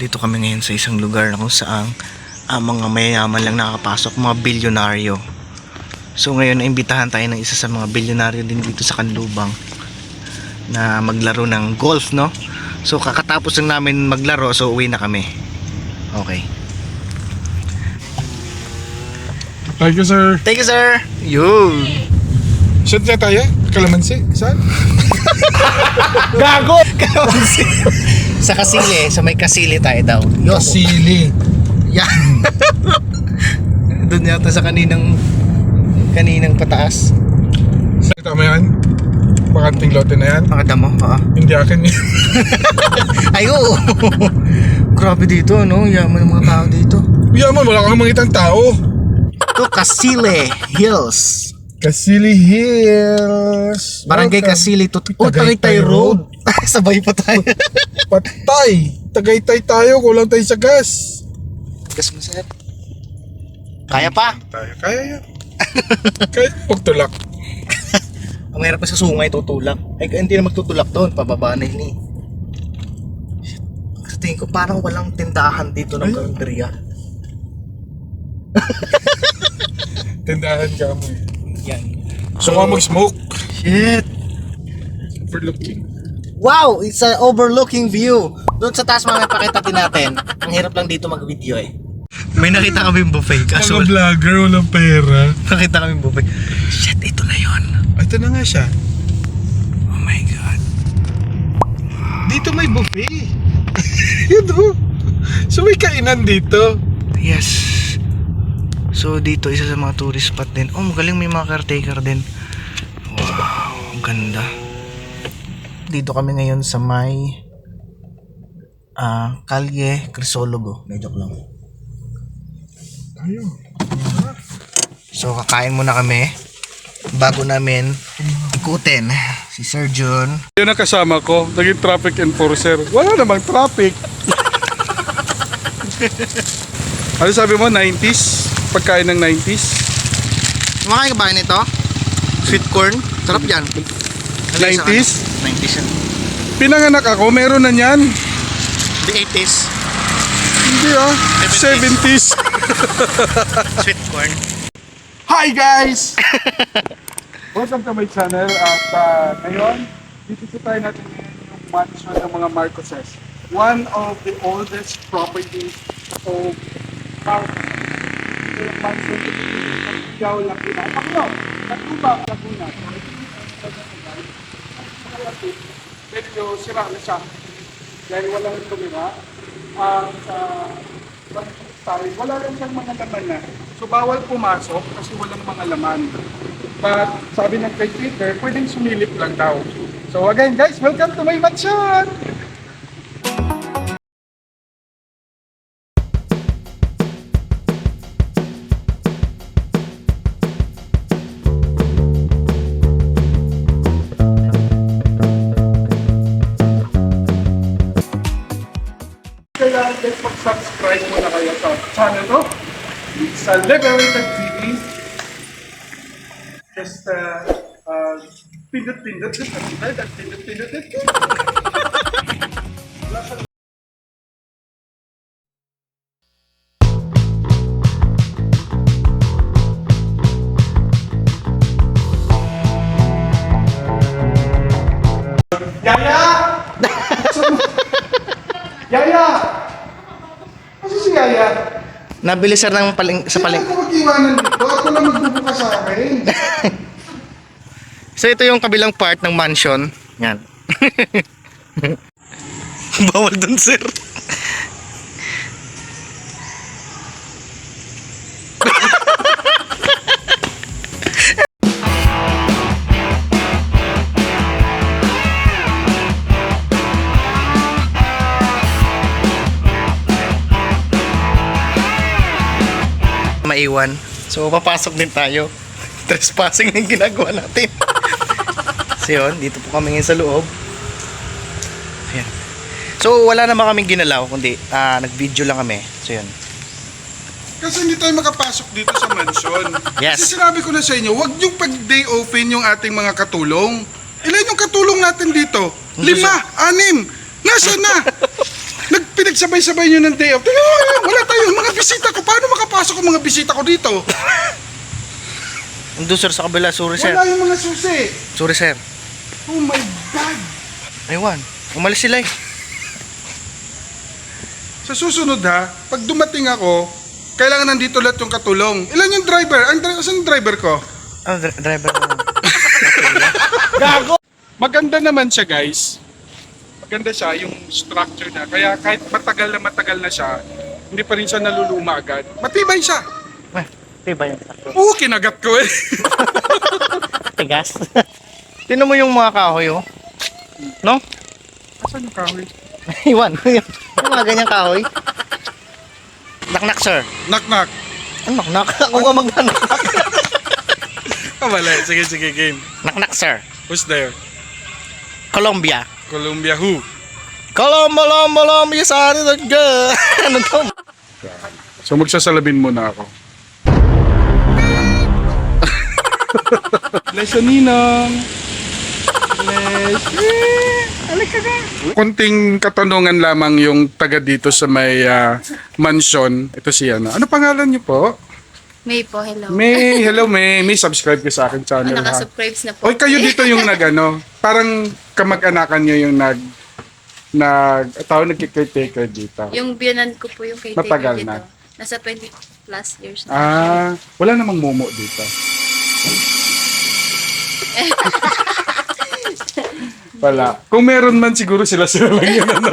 Dito kami ngayon sa isang lugar na kung saan mga mayayaman lang nakakapasok, mga bilyonaryo. So ngayon naimbitahan tayo ng isa sa mga bilyonaryo din dito sa Kanlubang na maglaro ng golf, no? So kakatapos lang namin maglaro, so uwi na kami. Okay. Thank you, sir. Thank you, sir. Yun. Shoot na tayo? Kalamansi? Saan? Gago! Sa Kasili, sa may Kasili tayo daw. Yo. Kasili. Yan. Doon yata sa kaninang pataas. Sakita mo yan? Bakanting lote na yan? Pakada mo? Oo. Hindi akin yun. Ayo. Grabe dito, no? Yaman ng mga tao dito. Yaman, wala kang mangitang tao. Ito, Kasili Hills. Kasili Hills. Barangay Welcome. Kasili to Tagaytay Tagaytay Road. Sabay pa tayo. Patay. Tagaytay tayo, kulang tayo sa gas. Gas mo, sir. Kaya pa. Kaya yan. Kahit pagtulak. Ang mahirap pa sa sungay, tutulak. Ay, hindi na magtutulak doon. Pababa na yun eh. Sa tingin ko, parang walang tindahan dito ng karinderya. Tindahan ka mo eh. Yan. So ka mag-smoke. Shit. Overlooking. Wow! It's an overlooking view. Doon sa taas mamaya pakita din natin. Ang hirap lang dito mag-video eh. May nakita kami buffet. Kaso Mga vlogger, walang pera. nakita kami buffet. Shit, ito na yun. Ito na nga siya. Oh my God. Dito may buffet. Yun o. So may kainan dito. Yes. So dito isa sa mga tourist spot din. Oh, magaling, may mga caretaker din. Wow, ang ganda. Dito kami ngayon sa may Kalye Crisologo. Medyo lang. Ayun. So kakain muna kami bago namin ikutin si Sir Jun. Yan ang kasama ko, naging traffic enforcer. Wala namang traffic. Ano sabi mo, 90s? Pagkain ng 90s? Kumakain ka ba nito? Sweet corn? Sarap yan. 90s? 90s yan. Pinanganak ako, meron na niyan. The 80s. Hindi 70s. Sweet corn. Hi guys! Welcome to my channel at ngayon, dito tayo natin ngayon yung mansion ng mga Marcoses. One of the oldest properties of Marcos. Yung mansion dito sa Ikaw, Laguna. Ako, Laguna, Laguna. Medyo sira na siya. Dahil walang tumira. Sa style, wala rin siyang mga laman na. So bawal pumasok kasi walang mga laman. But sabi ng kay Peter, pwedeng sumilip lang daw. So again guys, welcome to my mansion! Kaya guys, mag-subscribe muna kayo sa channel ko. It's Liberated TV. Just pindot-pindot sa subscribe at pindot-pindot ito. Yaya! Yaya! Kasi si Yaya? Nabili sir ng sa paling. Sino ko mag-iwanan dito? Ako lang magbubukas sa akin. So ito yung kabilang part ng mansion. Yan. Bawal dun, sir. Maiwan. So papasok din tayo. Trespassing yung ginagawa natin. So yun, dito po kami ngayon sa loob. Ayan. So wala naman kaming ginalaw, kundi nag-video lang kami. So yun. Kasi hindi tayo makapasok dito sa mansion. Yes. Kasi sinabi ko na sa inyo, huwag yung pag-day open yung ating mga katulong. Ilan yung katulong natin dito? 5, 6. Nasaan na? pinagsabay-sabay nyo ng day off? Tingnan mo, wala tayong mga bisita ko. Paano makapasok ang mga bisita ko dito? Doon sir sa kabila, sorry sir. Wala yung mga susi. Sorry sir. Oh my God. Aywan, umalis sila eh. Sa susunod ha, pag dumating ako, kailangan nandito lahat yung katulong. Ilan yung driver? Saan yung driver ko? Oh, driver mo. Gago! Maganda naman siya, guys. Maganda siya, yung structure na. Kaya kahit matagal na siya, hindi pa rin siya naluluma agad. Matibay siya. Diba yung Oo, kinagat ko eh. tigas? Tinan mo yung mga kahoy oh. No? Asan yung kahoy? Iwan. Yung mga ganyang kahoy. Knock-knock sir. Knock-knock. Ano knock-knock? Ako ka mag-knock. Mali. Sige, game. Knock-knock sir. Who's there? Colombia. Colombia who? Colombia sa atin ano to? So magsasalamin muna ako. Bless sa ninong. Bless. Kunting katanungan lamang yung taga dito sa may mansion. Ito si ano. Ano pangalan niyo po? May po, hello. May, hello May. May subscribe ka sa akin channel ha. Naka-subscribe na po. Oy, kayo dito yung nagano. Parang kamag-anakan niyo yung nagki-caretaker dito. Yung biyanan ko po yung caretaker Matagal dito. na. Nasa 20 plus years na. Wala namang momo dito. Wala. Kung meron man siguro sila lang yun. Ano?